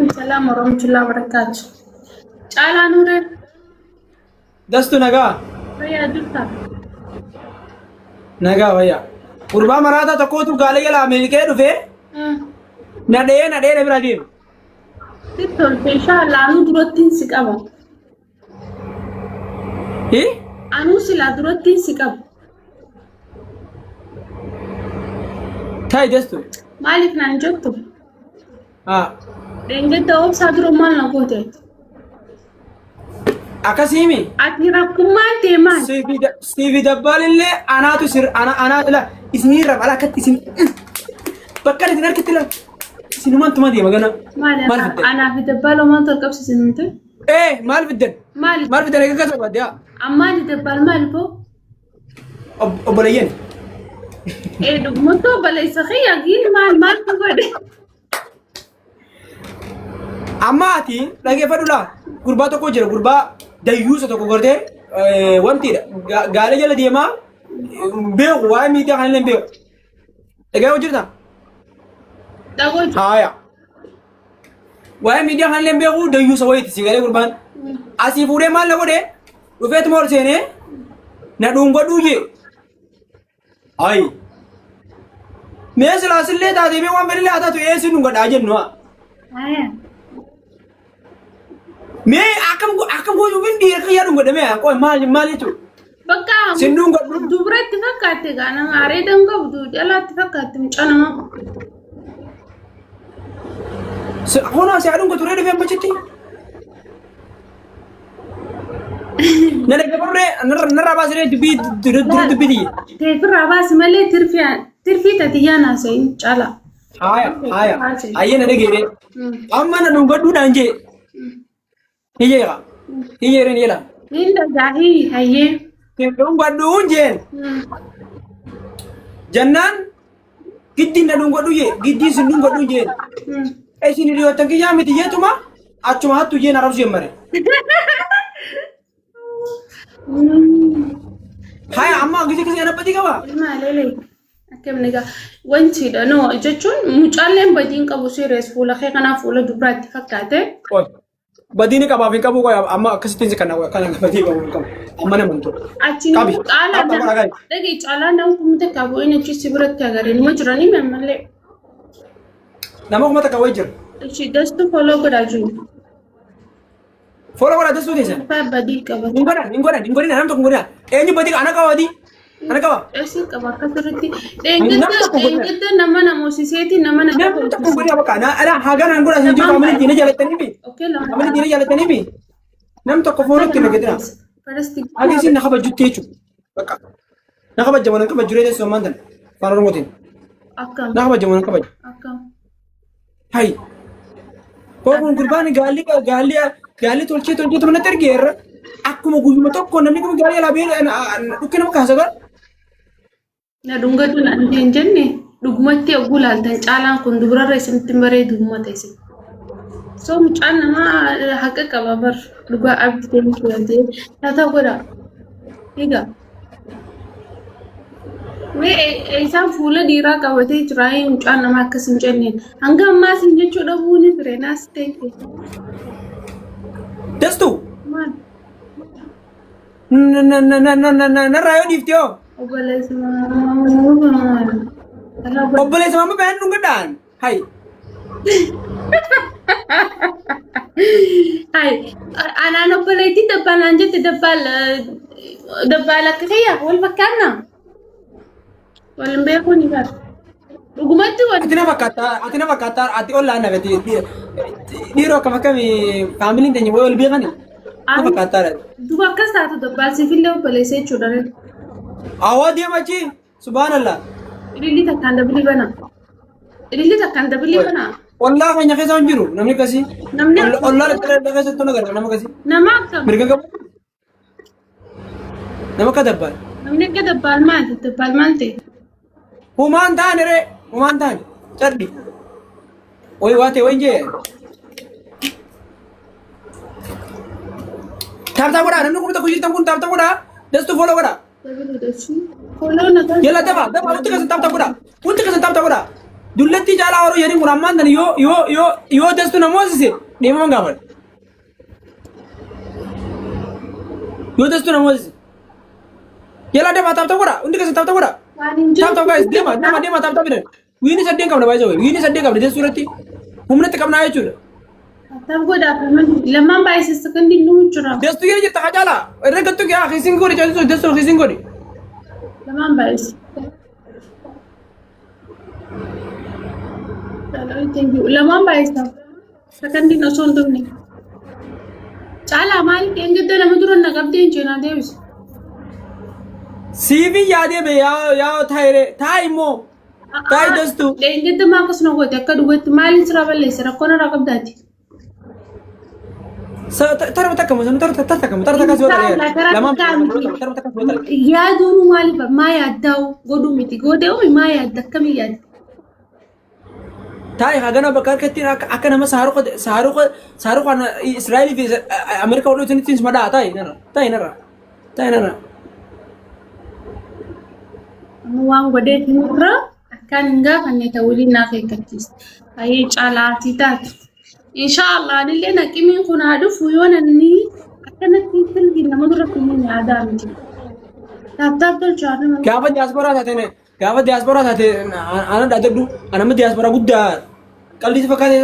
السلام ورحمة الله وبركاته. تعال نور. دستو نجا. ويا دكتور. نجا ويا. قربا مرادا تكوتو قال يلا أمريكا دفع. نديه إبراهيم. دكتور إن شاء الله أنا دروتين سكابا. إيه؟ أنا سلا دروتين سكاب. تاي دستو. مالك نانجوتو. Dengar tahu satu rumah nak kau Akasimi. Ati rakuman teman. Stevie dabbalille ana tu sir ana la isni rab ala kat isni. Bakkar dinar kitila. Sinuman tuma dia magana. Mal ana fi dabbalo man tarkab sinunte. Mal bidden. Mal bidden ega kasa badia. Amma di dabbal mal po. Obalayen. Dugmuto balay sakhiya gil mal ko gode. Amma ati lagi fadula gurba tokko jira gurba dayyusa tokko gorde wanti gaale jala deema beeku waa miidiyaa kan illee beeku dhagaa hojjeta haya waa miidiyaa kan illee beeku dayyusa wayiti sigalee gurbaan asii fuudhee maal na godhe dhufeetuma ol seenee na dhuungadhuu jee ayi mee silaasillee taatee mee waan fedhillee haa taatu eessi dhuungadhaa jennu Me akam go yubin di ka yadun go da me ko mali to bakka sindun go dubra tifakate gana mare dan go du dala tifakate mchana ma se hono se adun go ture de femba citti nana ke pamre nara basire dibi di te fira bas male tirfi tatiyana sai chala haya ayena de gere amma na dun go du danje Hijeren yela. Inda gahi haye. Kedung badung jen. Jannan giddi na dung badu ye, giddi sindung badu jen. Sini dia tangki ya miti ye tuma, acuma hatu jen arab jemare. Hai amma gisi anak pati kawa. Ma lele. Akem nega wanti da no jechun mucalem badin kabu serious fula khe kana fula dubrat fakate. Badini ka bafin kabu ko amma kasitin si kana badi ko amma na manto acini ala da dagi cala nan kuma ta kabu ina ci sibrat ta gare ni majrani mamalle nama kuma ta kawai jir ci dastu follow ko daju follow ko dastu ne pa badi ka ba ingora na namto ngora ni badi ana kawadi ana kawa esi ka ba kasarati dengida namana mosiseti namana namto ngora ba kana ala hagana ngora sin jo family dine jalatani bi okay la family dine jalatani bi namto ko follow kina gedra parasti agi sin nakaba juttechu baka nakaba jamanan kaba jurede so mandan faro ngotin akam nakaba jamanan kaba akam hai ko kun gurbani gali tolche to mana terger akkuma guyuma tokko namni kuma gali la be dukkina maka hasagar na dunga tun an jenne dugumatti agulal tan calan kun dubrarra isimtin bare dugumata isim so mucanna ma haqiqa babar duga abdi tem kiyante ta goda higa me isan fula dira qabate jirai mucanna ma akasin jenne hanga amma sin jecho dabuni trenas teke testu man na rayo diftio obale sama mama pengen nunggadan hai hai anak obale ti depan lanjut depan kaya wal makanna wal mbeko ni kan dugumatu atina fakata ati olla na beti diro kami family tanya wal biqani fakata duba kasta to depan sifille obale se chudare awadi machi subhanallah Ilili takkan da beli bana. Wallah hanya kesa unjuru, namni kasi. Allah le kesa tu nagar, nama kasi. Nama apa? Mereka kamu. Nama kadabbal. Namni kadabbal mal te. Human tan. Cerdi. Oi wate je. Tap koda, namni kuma ta kuji tampun tap koda. Just to follow koda. Follow na kan. Yalla daba, unta kasan tap koda. Dullatti caalaa waroo jedhin kun ammaan tan yoo testu namoosise deemaman gaafadha. Yoo testu namoosise. Yala deemaa taphata godha. Hundi keessa taphata godha. Taphata guys deema taphata bidan. Wiini sadeen qabna baay'ee wayi. Wiini sadeen qabna testu irratti humnatti qabnaa jechuudha. Taphata godha lamaan baay'ee sekondii numu jira. Testu yeroo jirta kajaala. Irra gattu yaa hisin godhi caalii testu hisin godhi. Lamaan baay'ee. Lamaan baay'ee sekondii osoo hin turne. Caalaa maali eenyutti nama dura na qabdee hin jeenaa deebisu. CV yaadee be yaa taa'e immoo taa'e testu. Eenyutti maa akkasuma goote akka dhugaatti maaliin sirraa balleessa rakkoon irraa qabdaati. Tarma takka musan tarma takka soo ta'e lamaan tarma takka soo ta'e. Yaaduun maaliif maa yaaddaa'u godhuu miti godhee maa yaadda akkamii yaadda. Taa'e hagana bakka harkatti akka nama saaruqa Israa'eel fi Ameerikaa wal dhufanitti madaa taa'e narra. Waan godhee irra akkaan hin gaafanne ta'uu naaf eeggachiisa. Ayee caalaatii taatu. Inshallah anillee naqimiin kun haa dhufu yoo nanni akkanatti filgi nama dura kunuun yaadaa miti. Taaptaap tolchaa nama. Gaafa diaasporaa taate ana dhaadadhu anama diaasporaa guddaa qalbii fakkaatee